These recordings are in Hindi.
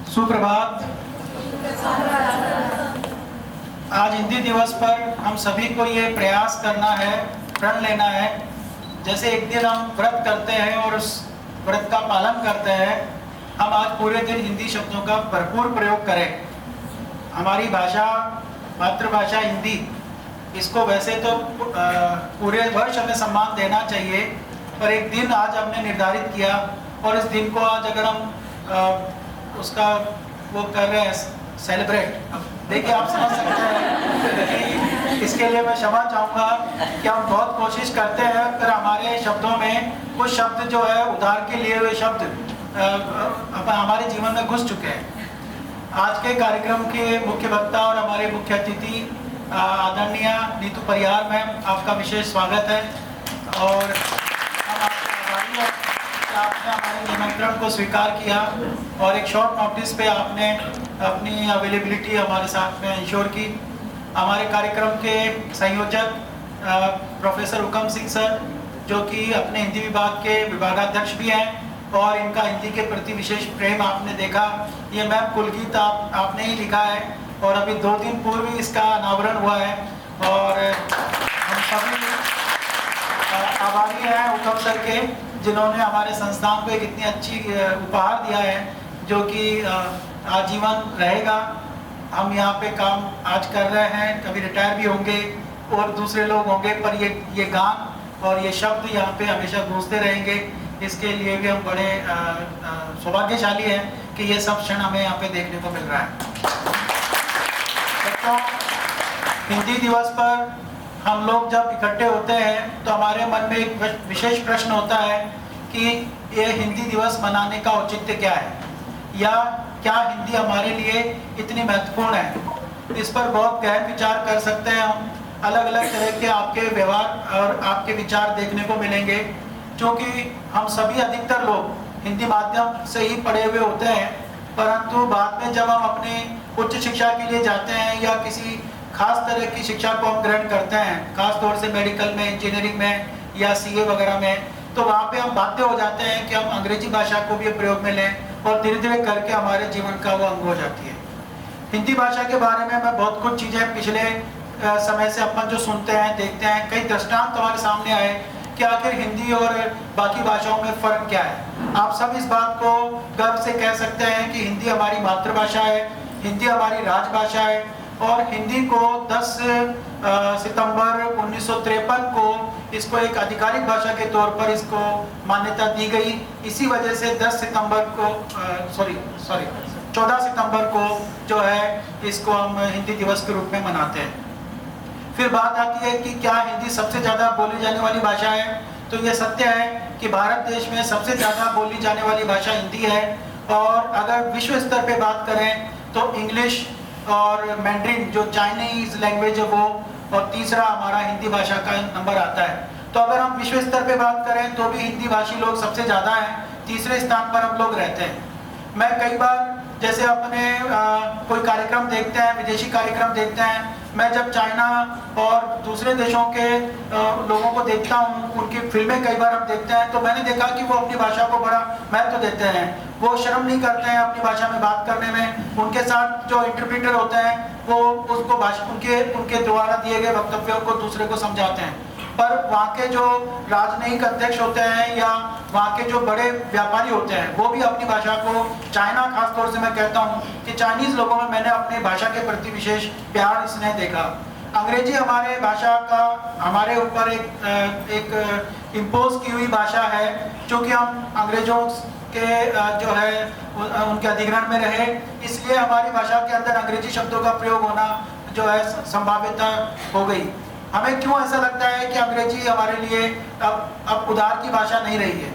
सुप्रभात। आज हिंदी दिवस पर हम सभी को ये प्रयास करना है, प्रण लेना है, जैसे एक दिन हम व्रत करते हैं और उस व्रत का पालन करते हैं, हम आज पूरे दिन हिंदी शब्दों का भरपूर प्रयोग करें। हमारी भाषा, मातृभाषा हिंदी, इसको वैसे तो पूरे वर्ष हमें सम्मान देना चाहिए, पर एक दिन आज हमने निर्धारित किया और इस दिन को आज अगर हम उसका वो कर रहे हैं सेलिब्रेट, देखिए आप समझ सकते हैं कि इसके लिए मैं क्षमा चाहूँगा कि हम बहुत कोशिश करते हैं, पर हमारे शब्दों में कुछ शब्द जो है उधार के लिए हुए शब्द हमारे जीवन में घुस चुके हैं। आज के कार्यक्रम के मुख्य वक्ता और हमारे मुख्य अतिथि आदरणीय नीतू परिहार मैम, आपका विशेष स्वागत है और हम आपके आभारी हैं कि आपने हमारे निमंत्रण को स्वीकार किया और एक शॉर्ट नोटिस पे आपने अपनी अवेलेबिलिटी हमारे साथ में इंश्योर की। हमारे कार्यक्रम के संयोजक प्रोफेसर हुकम सिंह सर, जो कि अपने हिंदी विभाग के विभागाध्यक्ष भी हैं और इनका हिंदी के प्रति विशेष प्रेम आपने देखा। ये मैम कुलगीत आपने ही लिखा है और अभी 2 दिन पूर्व इसका अनावरण हुआ है और हम सभी आभारी हैं हुकम सर के, जिन्होंने हमारे संस्थान को एक इतनी अच्छी उपहार दिया है जो कि आजीवन रहेगा। हम यहाँ पे काम आज कर रहे हैं, कभी रिटायर भी होंगे और दूसरे लोग होंगे, पर ये गान और ये शब्द यहाँ पे हमेशा गूंजते रहेंगे। इसके लिए भी हम बड़े सौभाग्यशाली हैं कि ये सब क्षण हमें यहाँ पे देखने को मिल रहा है। तो हिंदी दिवस पर हम लोग जब इकट्ठे होते हैं तो हमारे मन में एक विशेष प्रश्न होता है कि ये हिंदी दिवस मनाने का औचित्य क्या है, या क्या हिंदी हमारे लिए इतनी महत्वपूर्ण है। इस पर बहुत गहन विचार कर सकते हैं हम। अलग अलग तरह के आपके व्यवहार और आपके विचार देखने को मिलेंगे, क्योंकि हम सभी अधिकतर लोग हिंदी माध्यम से ही पढ़े हुए होते हैं, परंतु बाद में जब हम अपने उच्च शिक्षा के लिए जाते हैं या किसी खास तरह की शिक्षा को हम ग्रहण करते हैं, खास तौर से मेडिकल में, इंजीनियरिंग में या सीए वगैरह में, तो वहाँ पे हम बाध्य हो जाते हैं कि हम अंग्रेजी भाषा को भी प्रयोग में लें और धीरे धीरे करके हमारे जीवन का वो अंग हो जाती है। हिंदी भाषा के बारे में मैं बहुत कुछ चीज़ें पिछले समय से अपन जो सुनते हैं, देखते हैं, कई दृष्टांत हमारे सामने आए कि आखिर हिंदी और बाकी भाषाओं में फ़र्क क्या है। आप सब इस बात को गर्व से कह सकते हैं कि हिंदी हमारी मातृभाषा है, हिंदी हमारी राजभाषा है और हिंदी को 10 सितंबर 1953 को इसको एक आधिकारिक भाषा के तौर पर इसको मान्यता दी गई। इसी वजह से 10 सितंबर को 14 सितंबर को जो है इसको हम हिंदी दिवस के रूप में मनाते हैं। फिर बात आती है कि क्या हिंदी सबसे ज़्यादा बोली जाने वाली भाषा है, तो ये सत्य है कि भारत देश में सबसे ज़्यादा बोली जाने वाली भाषा हिंदी है। और अगर विश्व स्तर पे बात करें तो इंग्लिश और मैंड्रिन जो चाइनीज़ लैंग्वेज है वो, और तीसरा हमारा हिंदी भाषा का नंबर आता है। तो अगर हम विश्व स्तर पे बात करें तो भी हिंदी भाषी लोग सबसे ज़्यादा हैं, तीसरे स्थान पर हम लोग रहते हैं। मैं कई बार जैसे अपने कोई कार्यक्रम देखते हैं, विदेशी कार्यक्रम देखते हैं, मैं जब चाइना और दूसरे देशों के लोगों को देखता हूँ, उनकी फिल्में कई बार हम देखते हैं, तो मैंने देखा कि वो अपनी भाषा को बड़ा महत्व देते हैं। वो शर्म नहीं करते हैं अपनी भाषा में बात करने में। उनके साथ जो इंटरप्रेटर होते हैं वो उसको उनके द्वारा दिए गए वक्तव्यों को दूसरे को समझाते हैं। पर वहाँ के जो राजनयिक अध्यक्ष होते हैं या वहाँ के जो बड़े व्यापारी होते हैं वो भी अपनी भाषा को, चाइना खास तौर से मैं कहता हूँ कि चाइनीज़ लोगों में मैंने अपनी भाषा के प्रति विशेष प्यार स्नेह देखा। अंग्रेजी हमारे भाषा का हमारे ऊपर एक इम्पोज की हुई भाषा है, क्योंकि हम अंग्रेजों के जो है उनके अधिग्रहण में रहे, इसलिए हमारी भाषा के अंदर अंग्रेजी शब्दों का प्रयोग होना जो है संभाव्यता हो गई। हमें क्यों ऐसा लगता है कि अंग्रेजी हमारे लिए अब उधार की भाषा नहीं रही है।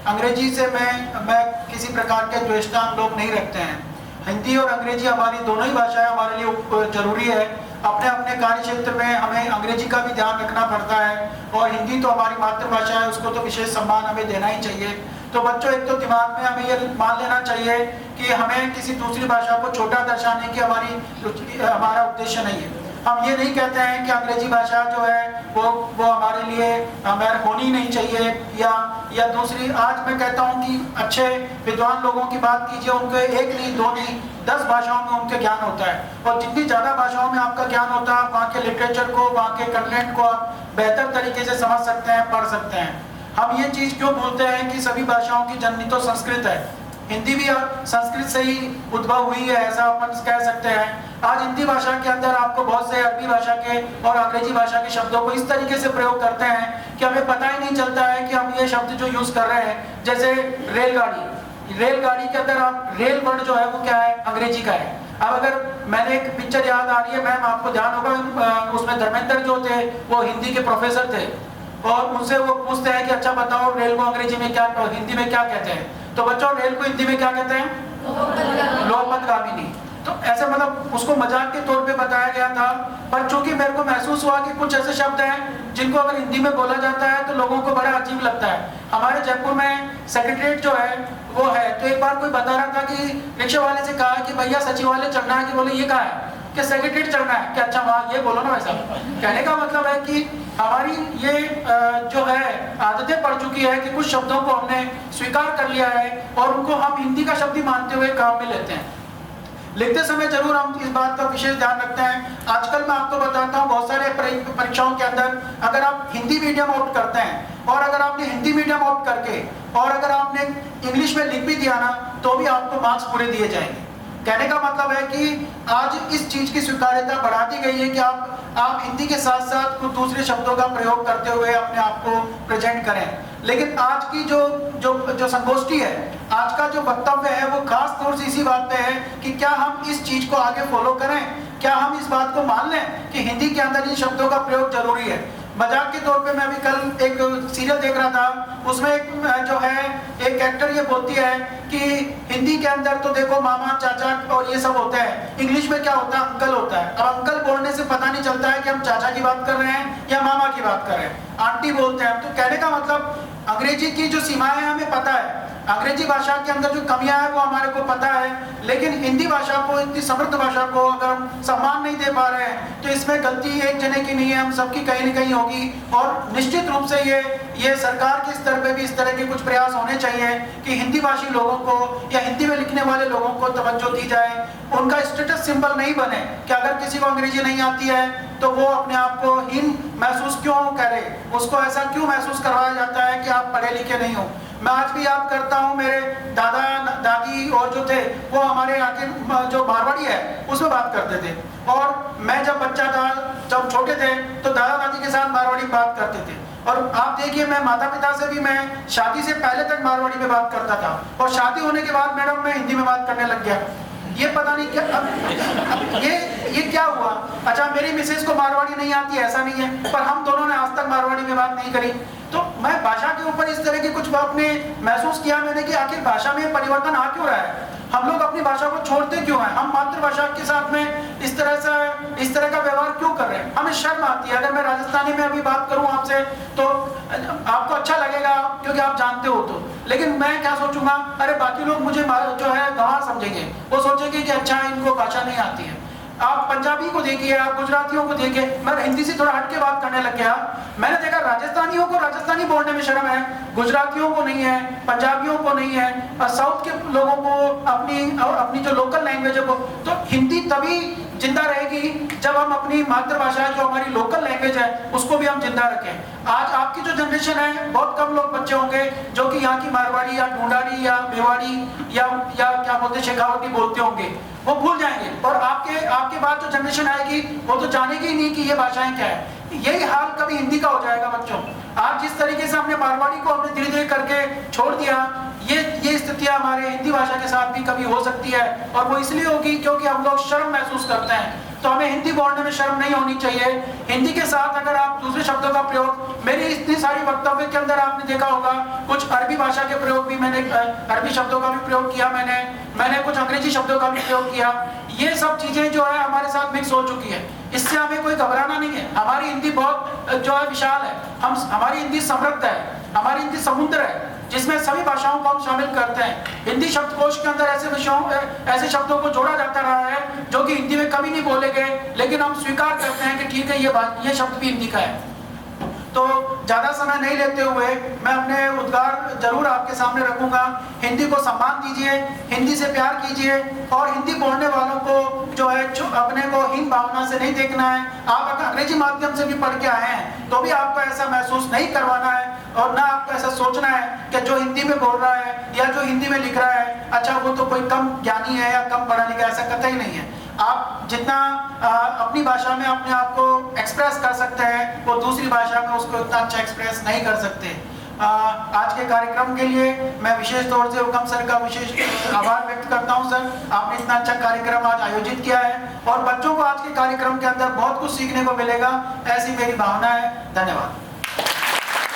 अंग्रेजी से मैं किसी प्रकार के द्वेषता हम लोग नहीं रखते हैं। हिंदी और अंग्रेजी हमारी दोनों ही भाषाएं हमारे लिए जरूरी है। अपने अपने कार्य क्षेत्र में हमें अंग्रेजी का भी ध्यान रखना पड़ता है और हिंदी तो हमारी मातृभाषा है, उसको तो विशेष सम्मान हमें देना ही चाहिए। तो बच्चों, एक तो दिमाग में हमें ये मान लेना चाहिए कि हमें किसी दूसरी भाषा को छोटा दर्शाने की हमारा उद्देश्य नहीं है। हम ये नहीं कहते हैं कि अंग्रेजी भाषा जो है वो हमारे लिए हमारे होनी नहीं चाहिए। या दूसरी, आज मैं कहता हूँ कि अच्छे विद्वान लोगों की बात कीजिए, उनके एक नहीं, दो नहीं, 10 भाषाओं में उनके ज्ञान होता है, और जितनी ज़्यादा भाषाओं में आपका ज्ञान होता है, वहाँ के लिटरेचर को, वहाँ के कंटेंट को आप बेहतर तरीके से समझ सकते हैं, पढ़ सकते हैं। हम ये चीज़ क्यों भूलते हैं कि सभी भाषाओं की जननी तो संस्कृत है, हिंदी भी संस्कृत से ही उद्भव हुई है, ऐसा अपन कह सकते हैं। आज हिंदी भाषा के अंदर आपको बहुत से अरबी भाषा के और अंग्रेजी भाषा के शब्दों को इस तरीके से प्रयोग करते हैं कि हमें पता ही नहीं चलता है कि हम ये शब्द जो यूज कर रहे हैं, जैसे रेलगाड़ी के अंदर आप रेल वर्ड जो है वो क्या है, अंग्रेजी का है। अब अगर मैंने एक पिक्चर याद आ रही है, मैम आपको ध्यान होगा, उसमें धर्मेंद्र जो थे वो हिंदी के प्रोफेसर थे, और उनसे वो पूछते हैं कि अच्छा बताओ रेल को अंग्रेजी में क्या, हिंदी में क्या कहते हैं? तो बच्चों रेल को हिंदी में क्या कहते हैं? लोकपथगामिनी। तो ऐसे मतलब उसको मजाक के तौर पे बताया गया था, पर चूंकि मेरे को महसूस हुआ कि कुछ ऐसे शब्द हैं जिनको अगर हिंदी में बोला जाता है तो लोगों को बड़ा अजीब लगता है। हमारे जयपुर में सेक्रेटरीट जो है वो है, तो एक बार कोई बता रहा था कि रिक्शा वाले से कहा कि भैया सचिवालय चलना है, कि बोले ये कहा है कि सेक्रेटरीट चलना है, कि अच्छा वहाँ ये बोलो ना वैसा। कहने का मतलब है कि हमारी ये जो है आदतें पड़ चुकी है कि कुछ शब्दों को हमने स्वीकार कर लिया है और उनको हम हिंदी का शब्द ही मानते हुए काम में लेते हैं। लिखते समय जरूर हम इस बात का विशेष ध्यान रखते हैं। आजकल मैं आपको बताता हूँ, बहुत सारे परीक्षाओं के अंदर अगर आप हिंदी मीडियम ऑप्ट करते हैं, और अगर आपने हिंदी मीडियम ऑप्ट करके और अगर आपने इंग्लिश में लिख भी दिया ना, तो भी आपको मार्क्स पूरे दिए जाएंगे। कहने का मतलब है कि आज इस चीज की स्वीकार्यता बढ़ा दी गई है कि आप हिंदी के साथ साथ कुछ दूसरे शब्दों का प्रयोग करते हुए अपने आप को प्रेजेंट करें। लेकिन आज की जो संगोष्ठी है, आज का जो वक्तव्य है, वो खास तौर से इसी बात पे है कि क्या हम इस चीज को आगे फॉलो करें, क्या हम इस बात को मान लें कि हिंदी के अंदर इन शब्दों का प्रयोग जरूरी है। मजाक के तौर पे मैं अभी कल एक सीरियल देख रहा था, उसमें एक एक्टर ये बोलती है कि हिंदी के अंदर तो देखो मामा चाचा और ये सब होते हैं, इंग्लिश में क्या होता है, अंकल होता है। अब अंकल बोलने से पता नहीं चलता है कि हम चाचा की बात कर रहे हैं या मामा की बात कर रहे हैं, आंटी बोलते हैं। तो कहने का मतलब अंग्रेजी की जो सीमाएं हैं हमें पता है, अंग्रेजी भाषा के अंदर जो कमियां हैं वो हमारे को पता है, लेकिन हिंदी भाषा को, इतनी समृद्ध भाषा को अगर हम सम्मान नहीं दे पा रहे हैं तो इसमें गलती एक जने की नहीं है, हम सबकी कहीं न कहीं होगी। और निश्चित रूप से ये सरकार के स्तर पे भी इस तरह के कुछ प्रयास होने चाहिए कि हिंदी भाषी लोगों को या हिंदी में लिखने वाले लोगों को तवज्जो दी जाए, उनका स्टेटस सिंबल नहीं बने कि अगर किसी को अंग्रेजी नहीं आती है तो वो अपने आप को हीन महसूस क्यों करे, उसको ऐसा क्यों महसूस करवाया जाता है कि आप पढ़े लिखे नहीं हो। मैं आज भी याद करता हूँ, मेरे दादा दादी और जो थे वो हमारे यहाँ के जो मारवाड़ी है उसमें बात करते थे, और मैं जब बच्चा था, जब छोटे थे, तो दादा दादी के साथ मारवाड़ी में बात करते थे। और आप देखिए, मैं माता पिता से भी मैं शादी से पहले तक मारवाड़ी में बात करता था, और शादी होने के बाद मैडम मैं हिंदी में बात करने लग गया। ये पता नहीं क्या ये क्या हुआ। अच्छा, मेरी मिसेज को मारवाड़ी नहीं आती ऐसा नहीं है, पर हम दोनों ने आज तक मारवाड़ी में बात नहीं करी। तो मैं भाषा के ऊपर इस तरह की कुछ बात ने महसूस किया मैंने कि आखिर भाषा में परिवर्तन आ क्यों रहा है, हम लोग अपनी भाषा को छोड़ते क्यों हैं, हम मातृभाषा के साथ में इस तरह का व्यवहार क्यों कर रहे हैं, हमें शर्म आती है। अगर मैं राजस्थानी में अभी बात करूं आपसे तो आपको अच्छा लगेगा क्योंकि आप जानते हो, तो लेकिन मैं क्या सोचूंगा, अरे बाकी लोग मुझे जो है गंवार समझेंगे, वो सोचेंगे कि अच्छा इनको भाषा नहीं आती है। आप पंजाबी को देखिए, आप गुजरातियों को देखिए, मैं हिंदी से थोड़ा हट के बात करने लग गया, मैंने देखा राजस्थानियों को राजस्थानी बोलने में शर्म है, गुजरातियों को नहीं है, पंजाबियों को नहीं है, और साउथ के लोगों को अपनी जो लोकल लैंग्वेज है वो। तो हिंदी तभी जिंदा रहेगी जब हम अपनी मातृभाषा जो हमारी लोकल लैंग्वेज है उसको भी हम जिंदा रखें। आज आपकी जो जनरेशन है, बहुत कम लोग बच्चे होंगे जो कि यहाँ की मारवाड़ी या ढूंढाड़ी या मेवाड़ी या क्या बोलते शेखावटी बोलते होंगे, वो भूल जाएंगे। और आपके बाद जो जनरेशन आएगी वो तो जानेगी ही नहीं कि ये भाषाएं क्या है। यही हाल कभी हिंदी का हो जाएगा बच्चों। आज जिस तरीके से हमने मारवाड़ी को हमने धीरे धीरे करके छोड़ दिया, ये स्थितियां हमारे हिंदी भाषा के साथ भी कभी हो सकती है, और वो इसलिए होगी क्योंकि हम लोग शर्म महसूस करते हैं। तो हमें हिंदी बोलने में शर्म नहीं होनी चाहिए। हिंदी के साथ अगर आप दूसरे शब्दों का प्रयोग, मेरी इतनी सारी वक्तव्य के अंदर आपने देखा होगा कुछ अरबी भाषा के प्रयोग भी मैंने, अरबी शब्दों का भी प्रयोग किया मैंने कुछ अंग्रेजी शब्दों का भी प्रयोग किया। ये सब चीजें जो है हमारे साथ मिक्स हो चुकी है, इससे हमें कोई घबराना नहीं है। हमारी हिंदी बहुत जो है विशाल है, हमारी हिंदी समृद्ध है, हमारी हिंदी समुद्र है जिसमें सभी भाषाओं को हम शामिल करते हैं। हिंदी शब्दकोश के अंदर ऐसे शब्दों को जोड़ा जाता रहा है जो कि हिंदी में कभी नहीं बोले गए, लेकिन हम स्वीकार करते हैं कि ठीक है ये शब्द भी हिंदी का है। तो ज़्यादा समय नहीं लेते हुए मैं अपने उद्गार जरूर आपके सामने रखूंगा। हिंदी को सम्मान दीजिए, हिंदी से प्यार कीजिए और हिंदी बोलने वालों को जो है अपने को हीन भावना से नहीं देखना है। आप अगर अंग्रेजी माध्यम से भी पढ़ के आए हैं तो भी आपको ऐसा महसूस नहीं करवाना है और ना आपको ऐसा सोचना है कि जो हिंदी में बोल रहा है या जो हिंदी में लिख रहा है अच्छा वो तो कोई कम ज्ञानी है या कम पढ़ा लिखा, ऐसा कतई नहीं है। आप जितना अपनी भाषा में अपने आप को एक्सप्रेस कर सकते हैं वो दूसरी भाषा में उसको इतना अच्छा एक्सप्रेस नहीं कर सकते। आज के कार्यक्रम के लिए मैं विशेष तौर से हुकम सर का विशेष आभार व्यक्त करता हूं। सर, आपने इतना अच्छा कार्यक्रम आज आयोजित किया है और बच्चों को आज के कार्यक्रम के अंदर बहुत कुछ सीखने को मिलेगा, ऐसी मेरी भावना है। धन्यवाद।